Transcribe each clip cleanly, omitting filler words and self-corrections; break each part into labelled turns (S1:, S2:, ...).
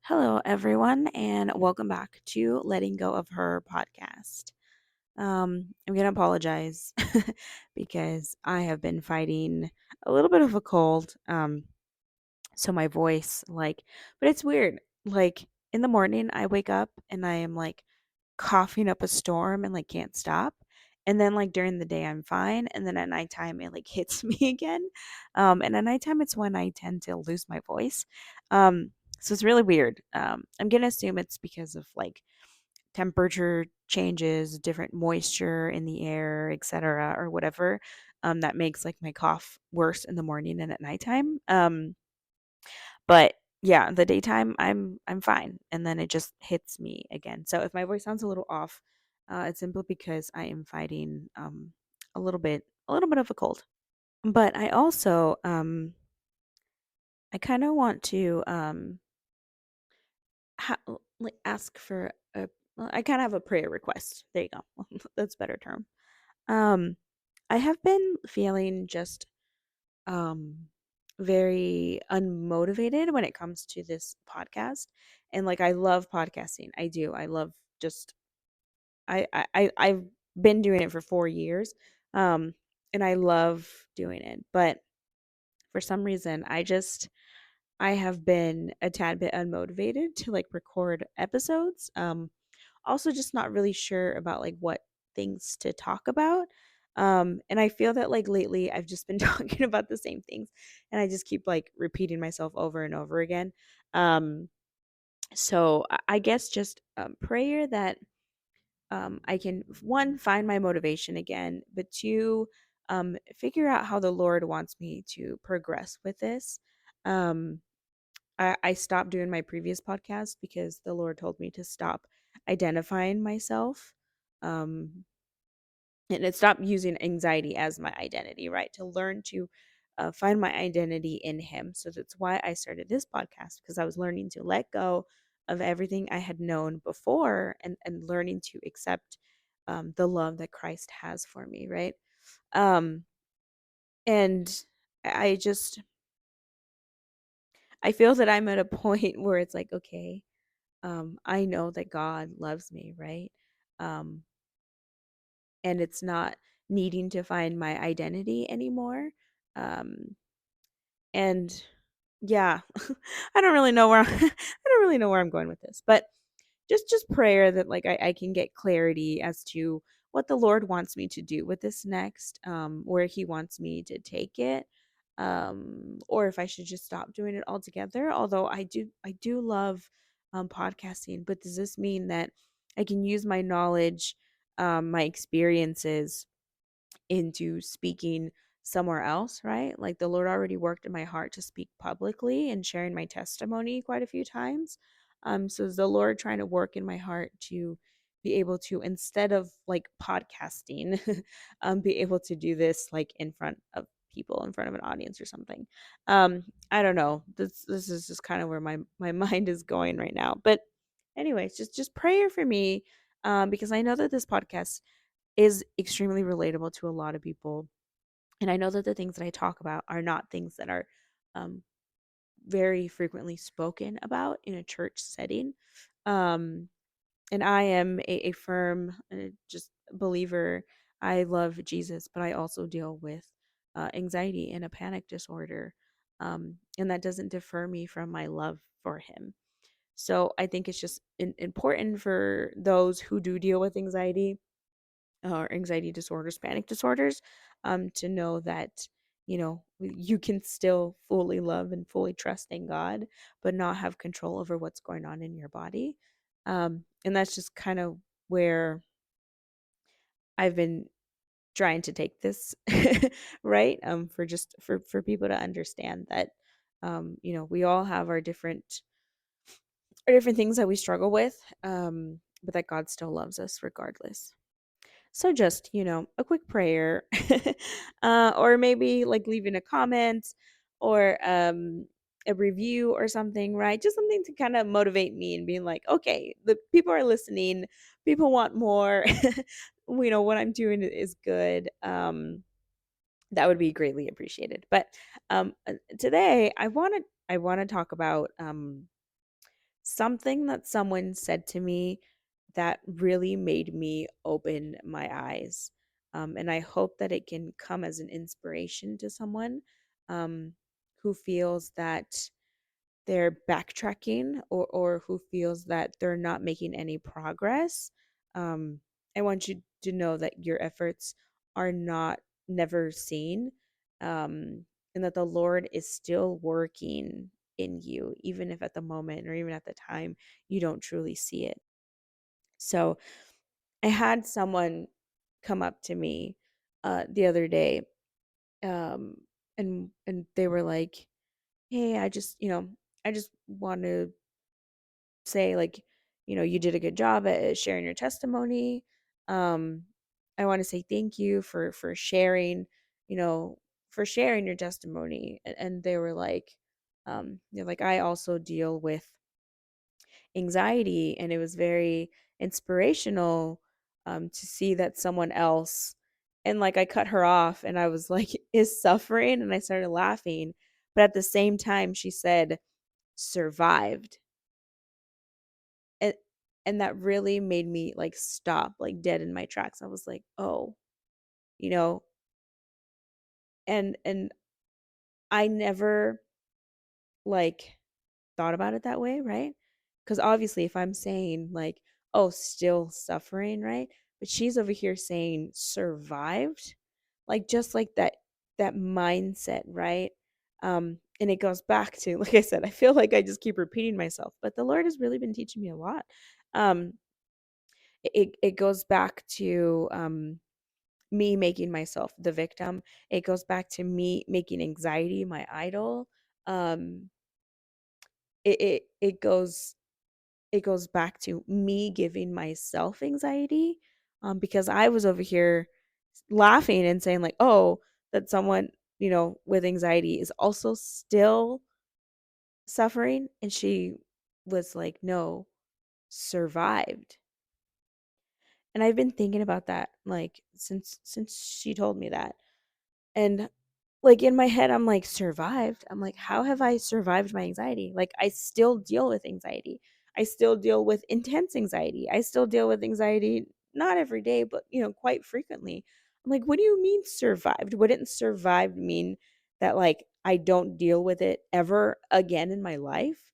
S1: Hello, everyone, and welcome back to Letting Go of Her podcast. I'm going to apologize because I have been fighting a little bit of a cold. So my voice, but it's weird. Like in the morning, I wake up and I am like coughing up a storm and like can't stop. And then like during the day, I'm fine. And then at nighttime, it like hits me again. And at nighttime, it's when I tend to lose my voice. Um, so it's really weird. I'm gonna assume it's because of like temperature changes, different moisture in the air, etc., or whatever. That makes like my cough worse in the morning and at nighttime. But yeah, the daytime I'm fine, and then it just hits me again. So if my voice sounds a little off, it's simply because I am fighting a little bit of a cold. But I also I kind of want to like ask for a well, I kind of have a prayer request. There you go. That's a better term. Um I have been feeling just um very unmotivated when it comes to this podcast, and like I love podcasting. I do. I love just I've been doing it for 4 years. um and I love doing it, but for some reason I have been a tad bit unmotivated to like record episodes. Also just not really sure about like what things to talk about. And I feel that like lately I've just been talking about the same things, and I just keep like repeating myself over and over again. Um so I guess just prayer that I can, one, find my motivation again, but two, figure out how the Lord wants me to progress with this. Um I stopped doing my previous podcast because the Lord told me to stop identifying myself. Um, and it stopped using anxiety as my identity, right? To learn to find my identity in Him. So that's why I started this podcast, because I was learning to let go of everything I had known before, and learning to accept the love that Christ has for me, right? Um, and I just, I feel that I'm at a point where it's like, okay, I know that God loves me, right? Um, and it's not needing to find my identity anymore. Um, and yeah, I don't really know where I don't really know where I'm going with this, but just prayer that like I can get clarity as to what the Lord wants me to do with this next, where He wants me to take it, or if I should just stop doing it altogether. Although I do love podcasting, but does this mean that I can use my knowledge, my experiences into speaking somewhere else, right? Like the Lord already worked in my heart to speak publicly and sharing my testimony quite a few times. So is the Lord trying to work in my heart to be able to, instead of like podcasting, be able to do this like in front of people, in front of an audience or something. I don't know. This is just kind of where my mind is going right now. But anyways, just prayer for me, because I know that this podcast is extremely relatable to a lot of people. And I know that the things that I talk about are not things that are um, very frequently spoken about in a church setting. Um, and I am a firm just believer. I love Jesus, but I also deal with anxiety and a panic disorder. And that doesn't defer me from my love for him. So I think it's just important for those who do deal with anxiety or anxiety disorders, panic disorders, to know that, you can still fully love and fully trust in God, but not have control over what's going on in your body. And that's just kind of where I've been trying to take this, right? For people to understand that, we all have our different things that we struggle with, but that God still loves us regardless. So just, a quick prayer, or maybe like leaving a comment, or a review or something, right? Just something to kind of motivate me and being like, okay, the people are listening, people want more. What I'm doing is good. That would be greatly appreciated. But today I want to talk about something that someone said to me that really made me open my eyes. And I hope that it can come as an inspiration to someone um, who feels that they're backtracking, or who feels that they're not making any progress. Um, I want you to know that your efforts are not never seen, um, and that the Lord is still working in you, even if at the moment or even at the time you don't truly see it. So I had someone come up to me the other day, um, and they were like, "Hey, I just want to say, like, you did a good job at sharing your testimony. um I want to say thank you for sharing, you know for sharing your testimony." And they were like, they're like, "I also deal with anxiety, and it was very inspirational to see that someone else," and like I cut her off and I was like, "is suffering," and I started laughing, but at the same time she said survived. And and that really made me, like, stop, like, dead in my tracks. I was like, "Oh," you know, and I never, like, thought about it that way, right? Because obviously, if I'm saying, like, "Oh, still suffering," right? But she's over here saying survived, like, just like that mindset, right? And it goes back to, like I said, I feel like I just keep repeating myself, but the Lord has really been teaching me a lot. Um, it goes back to me making myself the victim. It goes back to me making anxiety my idol. Um, it goes back to me giving myself anxiety, because I was over here laughing and saying, like, "Oh, that someone with anxiety is also still suffering," and she was like, "No, survived." And I've been thinking about that, like, since she told me that. And, like, in my head, I'm like, "Survived?" I'm like, "How have I survived my anxiety?" Like, I still deal with anxiety. I still deal with intense anxiety. I still deal with anxiety, not every day, but, quite frequently. I'm like, "What do you mean survived?" Wouldn't survived mean that, like, I don't deal with it ever again in my life?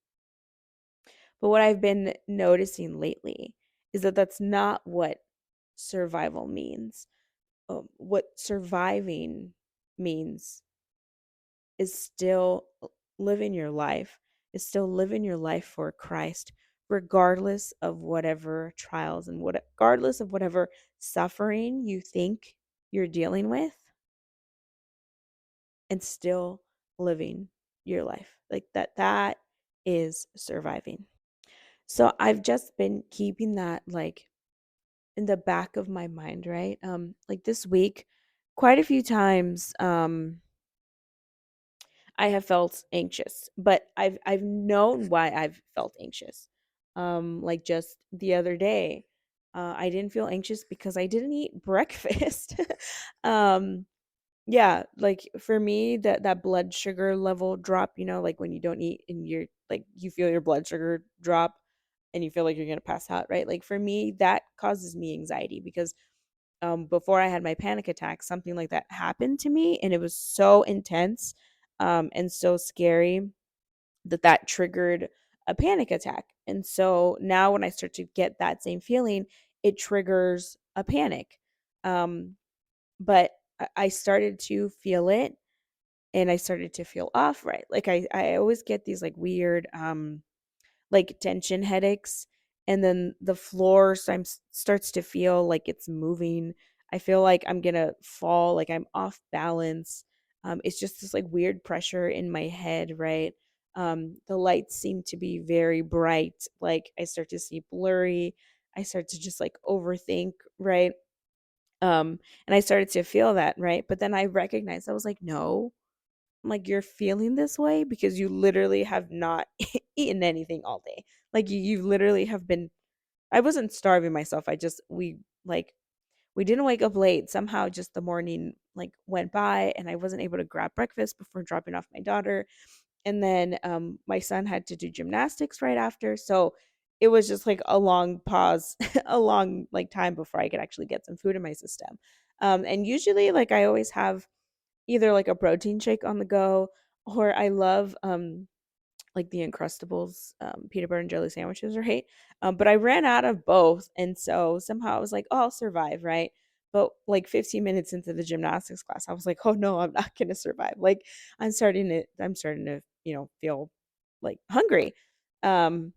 S1: But what I've been noticing lately is that that's not what survival means. What surviving means is still living your life, is still living your life for Christ, regardless of whatever trials and regardless of whatever suffering you think you're dealing with, and still living your life. Like that is surviving. So I've just been keeping that, like, in the back of my mind, right? Like this week, quite a few times, I have felt anxious, but I've known why I've felt anxious. Like just the other day, I didn't feel anxious because I didn't eat breakfast. um, yeah, like for me, that blood sugar level drop, like when you don't eat and you're like you feel your blood sugar drop and you feel like you're gonna pass out, right? Like for me, that causes me anxiety because before I had my panic attack, something like that happened to me, and it was so intense, and so scary that that triggered a panic attack. And so now when I start to get that same feeling, it triggers a panic. Um, but I started to feel it, and I started to feel off, right? Like I always get these like weird like tension headaches, and then the floor starts to feel like it's moving. I feel like I'm gonna fall, like I'm off balance. It's just this like weird pressure in my head, right? The lights seem to be very bright, like I start to see blurry. I start to just like overthink, right? And I started to feel that, right? But then I recognized, I was like, no, I'm like, you're feeling this way because you literally have not eaten anything all day. Like you literally have been. I wasn't starving myself. I just we didn't wake up late. Somehow just the morning like went by and I wasn't able to grab breakfast before dropping off my daughter. And then my son had to do gymnastics right after. So it was just like a long pause, a long like time before I could actually get some food in my system. And usually, like, I always have either like a protein shake on the go, or I love like the Uncrustables peanut butter and jelly sandwiches, right? But I ran out of both, and so somehow I was like, "Oh, I'll survive," right? But like 15 minutes into the gymnastics class, I was like, "Oh no, I'm not gonna survive." Like I'm starting to, feel like hungry. Um,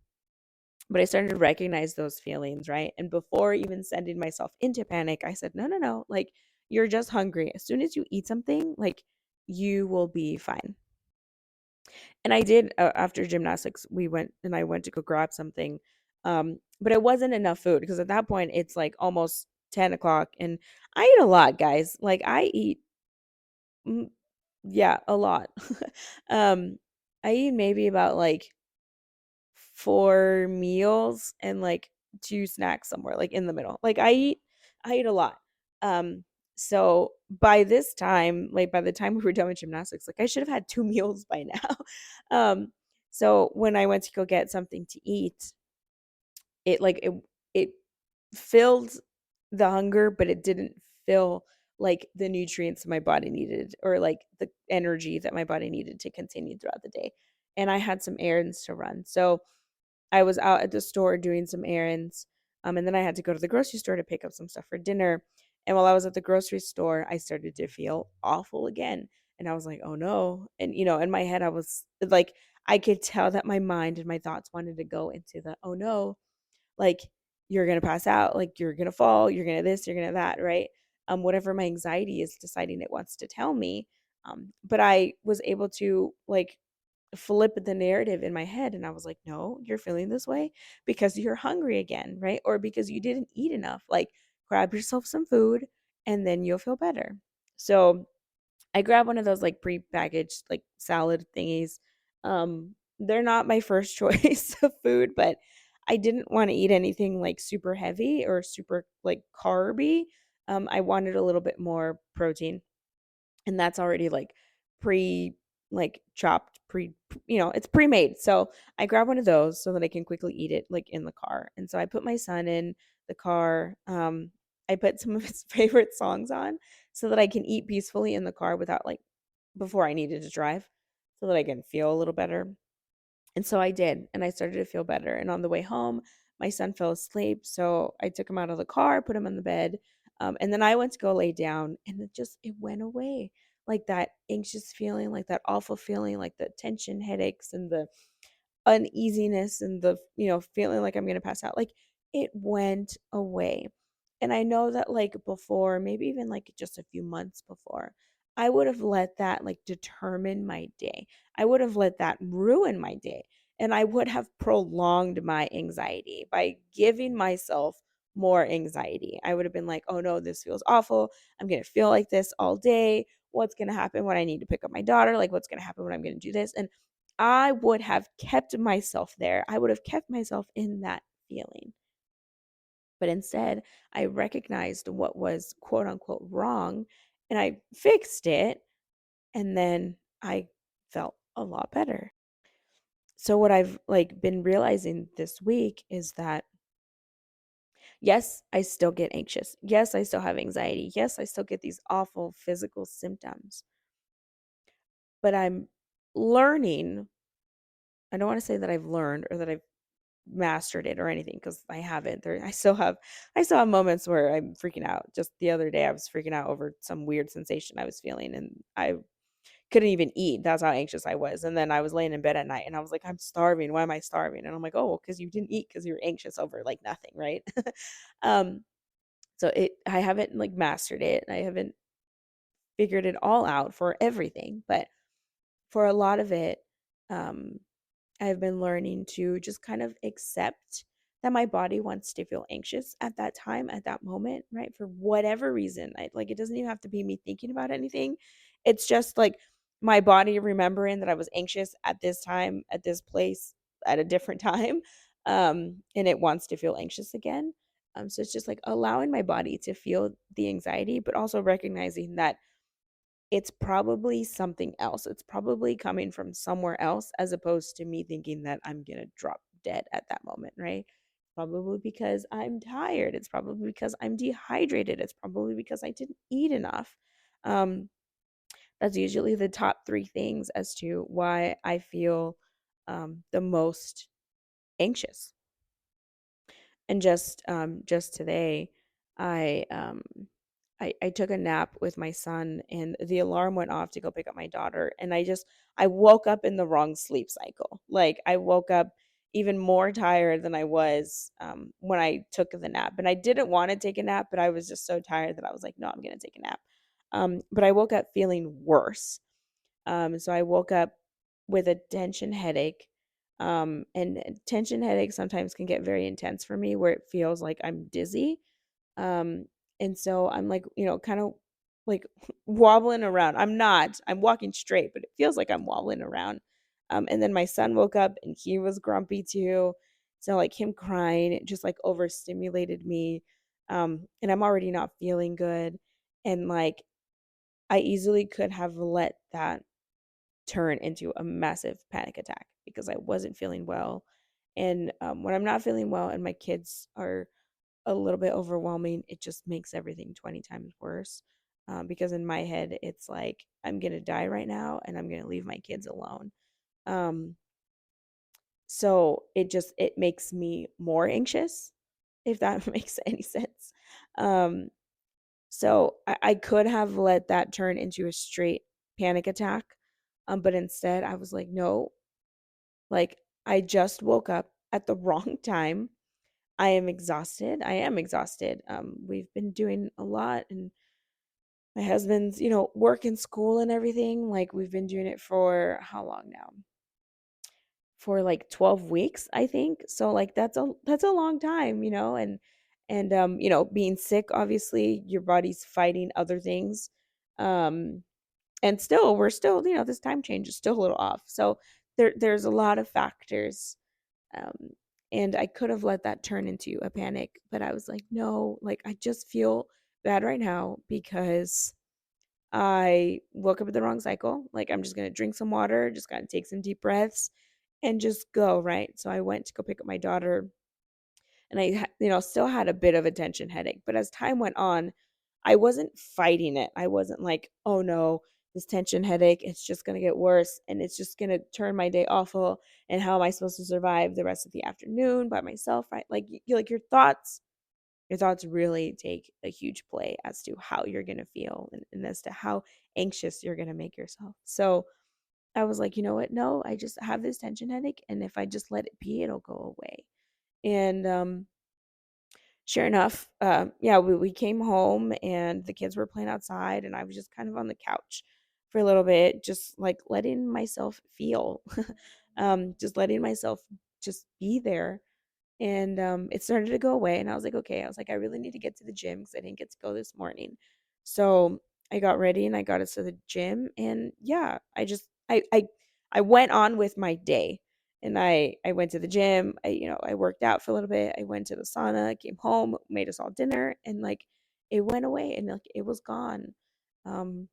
S1: but I started to recognize those feelings, right? And before even sending myself into panic, I said, "No, no, no. Like, you're just hungry. As soon as you eat something, like, you will be fine." And I did, after gymnastics, I went to go grab something. But it wasn't enough food because at that point it's like almost 10 o'clock, and I eat a lot, guys. Like, I eat, mm, yeah, a lot. um, I eat maybe about like 4 meals and like two snacks somewhere, like in the middle. Like, I eat a lot. Um, so by this time, like by the time we were done with gymnastics, like I should have had 2 meals by now. So when I went to go get something to eat, it filled the hunger, but it didn't fill like the nutrients my body needed, or like the energy that my body needed to continue throughout the day. And I had some errands to run. So I was out at the store doing some errands. And then I had to go to the grocery store to pick up some stuff for dinner. And while I was at the grocery store, I started to feel awful again. And I was like, oh no. And, in my head, I was like, I could tell that my mind and my thoughts wanted to go into the, oh no, like, you're going to pass out, like, you're going to fall, you're going to this, you're going to that, right? Whatever my anxiety is deciding it wants to tell me. But I was able to like flip the narrative in my head, and I was like, no, you're feeling this way because you're hungry again, right? Or because you didn't eat enough. Like, grab yourself some food and then you'll feel better. So I grabbed one of those like pre-packaged like salad thingies. They're not my first choice of food, but I didn't want to eat anything like super heavy or super like carby. I wanted a little bit more protein, and that's already like pre like chopped it's pre-made. So I grabbed one of those so that I can quickly eat it like in the car. And so I put my son in the car. I put some of his favorite songs on so that I can eat peacefully in the car without like before I needed to drive, so that I can feel a little better. And so I did, and I started to feel better. And on the way home, my son fell asleep. So I took him out of the car, put him on the bed. And then I went to go lay down, and it went away. Like that anxious feeling, like that awful feeling, like the tension, headaches, and the uneasiness, and the, feeling like I'm going to pass out. Like, it went away. And I know that like before, maybe even like just a few months before, I would have let that like determine my day. I would have let that ruin my day. And I would have prolonged my anxiety by giving myself more anxiety. I would have been like, oh no, this feels awful. I'm going to feel like this all day. What's going to happen when I need to pick up my daughter? Like, what's going to happen when I'm going to do this? And I would have kept myself there. I would have kept myself in that feeling. But instead, I recognized what was quote unquote wrong, and I fixed it. And then I felt a lot better. So what I've like been realizing this week is that yes, I still get anxious. Yes, I still have anxiety. Yes, I still get these awful physical symptoms. But I'm learning. I don't want to say that I've learned or that I've mastered it or anything, because I haven't. I still have moments where I'm freaking out. Just the other day I was freaking out over some weird sensation I was feeling, and I couldn't even eat. That's how anxious I was. And then I was laying in bed at night and I was like, I'm starving. Why am I starving? And I'm like, oh, because you didn't eat because you're anxious over like nothing, right? um so I haven't like mastered it. I haven't figured it all out for everything, but for a lot of it, um I've been learning to just kind of accept that my body wants to feel anxious at that time, at that moment, right? For whatever reason. It doesn't even have to be me thinking about anything. It's just like my body remembering that I was anxious at this time, at this place, at a different time. And it wants to feel anxious again. So it's just like allowing my body to feel the anxiety, but also recognizing that it's probably something else. It's probably coming from somewhere else as opposed to me thinking that I'm going to drop dead at that moment, right? Probably because I'm tired. It's probably because I'm dehydrated. It's probably because I didn't eat enough. Um, that's usually the top three things as to why I feel the most anxious. And just today, I um I took a nap with my son and the alarm went off to go pick up my daughter, and I woke up in the wrong sleep cycle. Like I woke up even more tired than I was when I took the nap. And I didn't want to take a nap, but I was just so tired that I was like, no, I'm gonna take a nap. But I woke up feeling worse. So I woke up with a tension headache. And tension headaches sometimes can get very intense for me where it feels like I'm dizzy. Um, and so I'm like, kind of like wobbling around. I'm not, I'm walking straight, but it feels like I'm wobbling around. And then my son woke up and he was grumpy too. So like him crying, it just like overstimulated me. And I'm already not feeling good. And like I easily could have let that turn into a massive panic attack because I wasn't feeling well. And when I'm not feeling well and my kids are a little bit overwhelming, it just makes everything 20 times worse. Because in my head, it's like, I'm going to die right now and I'm going to leave my kids alone. Um, so it makes me more anxious, if that makes any sense. Um, so I could have let that turn into a straight panic attack. But instead I was like, no, like, I just woke up at the wrong time. I am exhausted. I am exhausted. We've been doing a lot, and my husband's, work and school and everything. Like, we've been doing it for how long now? For like 12 weeks, I think. So like that's a long time, and being sick, obviously, your body's fighting other things. Um and still we're still, this time change is still a little off. So there's a lot of factors. um, and I could have let that turn into a panic, but I was like, no, like I just feel bad right now because I woke up at the wrong cycle. Like I'm just gonna drink some water, just gotta take some deep breaths, and just go right. So I went to go pick up my daughter, and still had a bit of a tension headache. But as time went on, I wasn't fighting it. I wasn't like, oh no, this tension headache, it's just gonna get worse and it's just gonna turn my day awful. And how am I supposed to survive the rest of the afternoon by myself? Right? Like like your thoughts really take a huge play as to how you're gonna feel, and as to how anxious you're gonna make yourself. So I was like, you know what? No, I just have this tension headache, and if I just let it be, it'll go away. And sure enough, yeah, we came home and the kids were playing outside, and I was just kind of on the couch for a little bit, just like letting myself feel, just letting myself just be there. And it started to go away, and I was like, okay. I was like, I really need to get to the gym because I didn't get to go this morning. So I got ready and I got us to the gym, and yeah, I went on with my day. And I went to the gym. I worked out for a little bit. I went to the sauna, came home, made us all dinner, and like it went away and like it was gone. Um,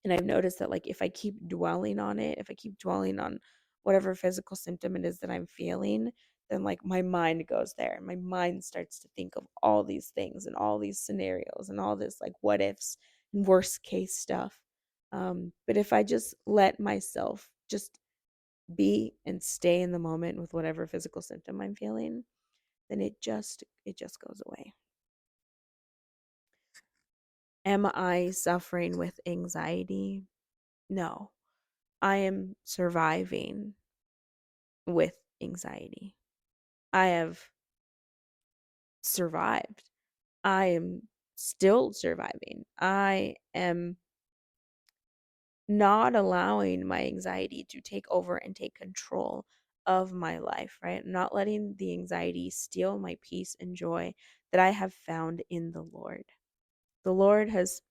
S1: and I've noticed that like if I keep dwelling on it, if I keep dwelling on whatever physical symptom it is that I'm feeling, then like my mind goes there. My mind starts to think of all these things and all these scenarios and all this like what ifs and worst case stuff. But if I just let myself just be and stay in the moment with whatever physical symptom I'm feeling, then it just goes away. Am I suffering with anxiety? No. I am surviving with anxiety. I have survived. I am still surviving. I am not allowing my anxiety to take over and take control of my life, right? I'm not letting the anxiety steal my peace and joy that I have found in the Lord. The Lord has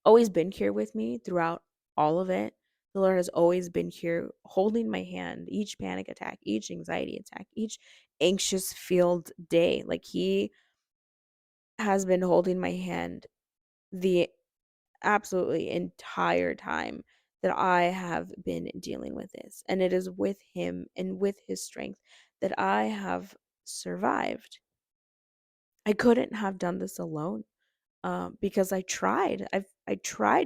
S1: always been here with me throughout all of it. The Lord has always been here holding my hand, each panic attack, each anxiety attack, each anxious filled day. Like He has been holding my hand the absolutely entire time that I have been dealing with this. And it is with him and with his strength that I have survived. I couldn't have done this alone, because I tried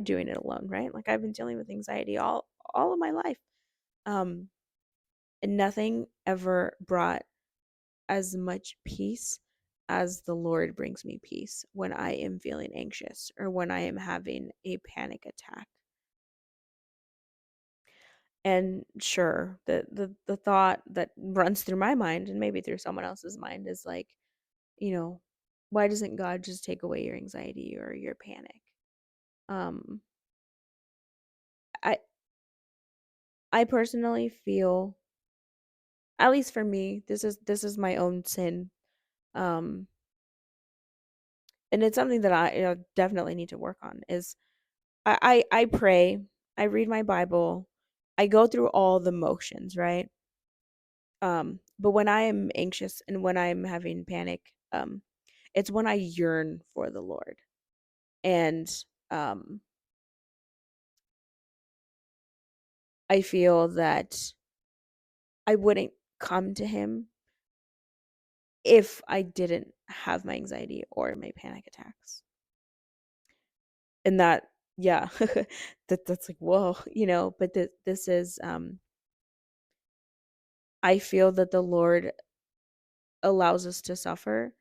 S1: doing it alone, right? Like I've been dealing with anxiety all of my life, um, and nothing ever brought as much peace as the Lord brings me peace when I am feeling anxious or when I am having a panic attack. And sure, the thought that runs through my mind and maybe through someone else's mind is like, you know, why doesn't God just take away your anxiety or your panic? Um, I I personally feel, at least for me, this is my own sin. Um, and it's something that I, definitely need to work on is I pray, I read my Bible, I go through all the motions, right? But when I am anxious and when I'm having panic, it's when I yearn for the Lord. And um I feel that I wouldn't come to him if I didn't have my anxiety or my panic attacks. And that, yeah, that's like, whoa, but this is, I feel that the Lord allows us to suffer,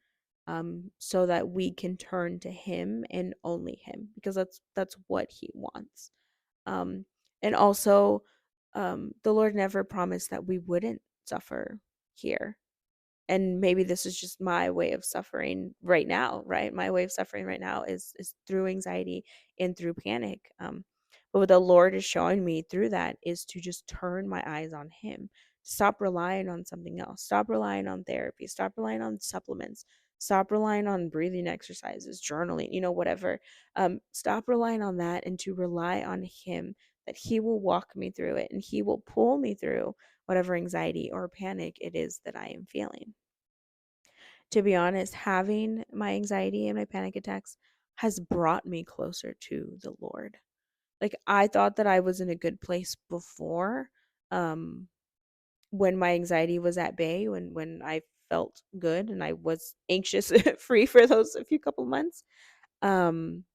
S1: so that we can turn to him and only him, because that's what he wants. Um, and also, the Lord never promised that we wouldn't suffer here. And maybe this is just my way of suffering right now, right? My way of suffering right now is through anxiety and through panic. But what the Lord is showing me through that is to just turn my eyes on him, stop relying on something else, stop relying on therapy, stop relying on supplements, stop relying on breathing exercises, journaling, whatever. Stop relying on that and to rely on him, that he will walk me through it and he will pull me through whatever anxiety or panic it is that I am feeling. To be honest, having my anxiety and my panic attacks has brought me closer to the Lord. Like I thought that I was in a good place before, um when my anxiety was at bay, when I felt good and I was anxious free for those a few couple months. Um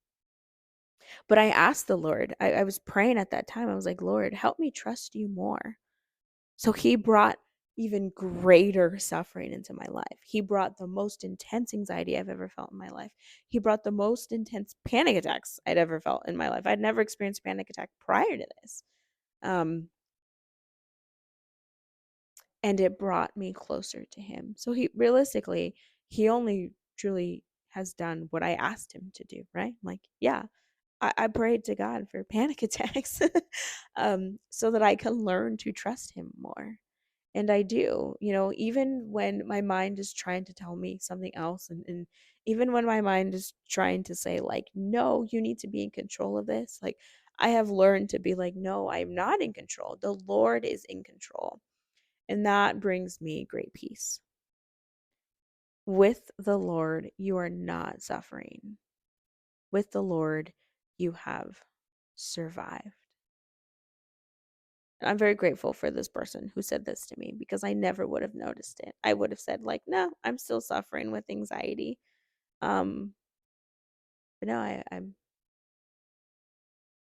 S1: but I asked the Lord. I was praying at that time. I was like, Lord, help me trust you more. So he brought even greater suffering into my life. He brought the most intense anxiety I've ever felt in my life. He brought the most intense panic attacks I'd ever felt in my life. I'd never experienced a panic attack prior to this. Um, and it brought me closer to him. So he only truly has done what I asked him to do, right? Like, yeah, I prayed to God for panic attacks, so that I can learn to trust him more. And I do, even when my mind is trying to tell me something else, and even when my mind is trying to say, like, no, you need to be in control of this. Like, I have learned to be like, no, I'm not in control. The Lord is in control. And that brings me great peace. With the Lord, you are not suffering. With the Lord, you have survived. And I'm very grateful for this person who said this to me, because I never would have noticed it. I would have said like, "No, I'm still suffering with anxiety." Um, but no,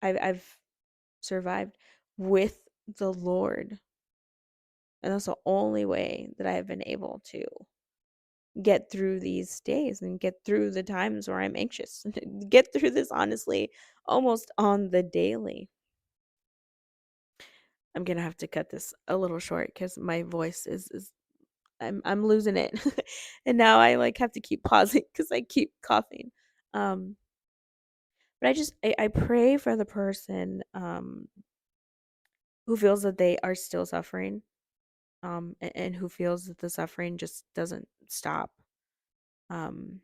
S1: I've survived with the Lord, and that's the only way that I have been able to get through these days and get through the times where I'm anxious. Get through this, honestly, almost on the daily. I'm gonna have to cut this a little short because my voice is I'm losing it. And now I like have to keep pausing because I keep coughing. Um, but I pray for the person who feels that they are still suffering, and who feels that the suffering just doesn't stop. Um,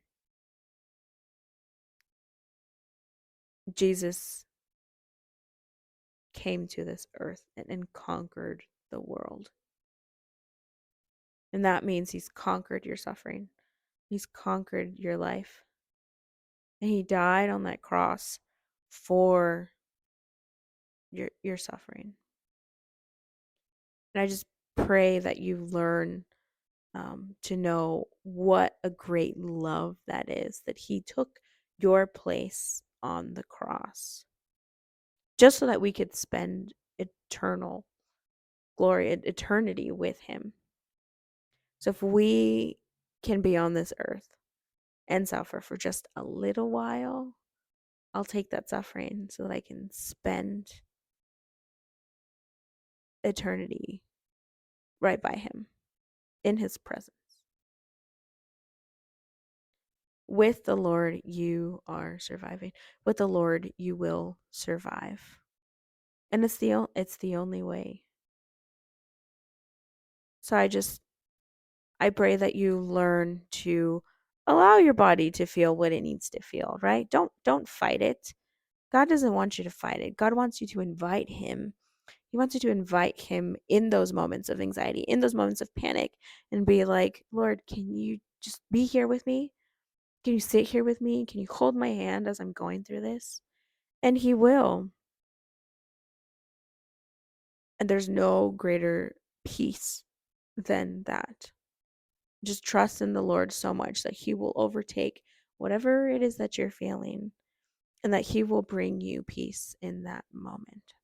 S1: Jesus came to this earth and conquered the world. And that means he's conquered your suffering. He's conquered your life. And he died on that cross for your suffering. And I just pray that you learn to know what a great love that is, that he took your place on the cross just so that we could spend eternal glory, eternity with him. So if we can be on this earth and suffer for just a little while, I'll take that suffering so that I can spend eternity right by him in his presence. With the Lord, you are surviving. With the Lord, you will survive. And it's the only way. So I pray that you learn to allow your body to feel what it needs to feel, right? Don't fight it. God doesn't want you to fight it. God wants you to invite him. He wants you to invite him in those moments of anxiety, in those moments of panic, and be like, Lord, can you just be here with me? Can you sit here with me? Can you hold my hand as I'm going through this? And he will. And there's no greater peace than that. Just trust in the Lord so much that he will overtake whatever it is that you're feeling and that he will bring you peace in that moment.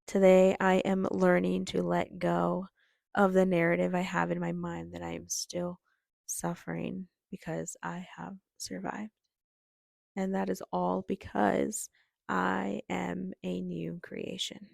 S1: Today, I am learning to let go of the narrative I have in my mind that I am still suffering because I have survived. And that is all because I am a new creation.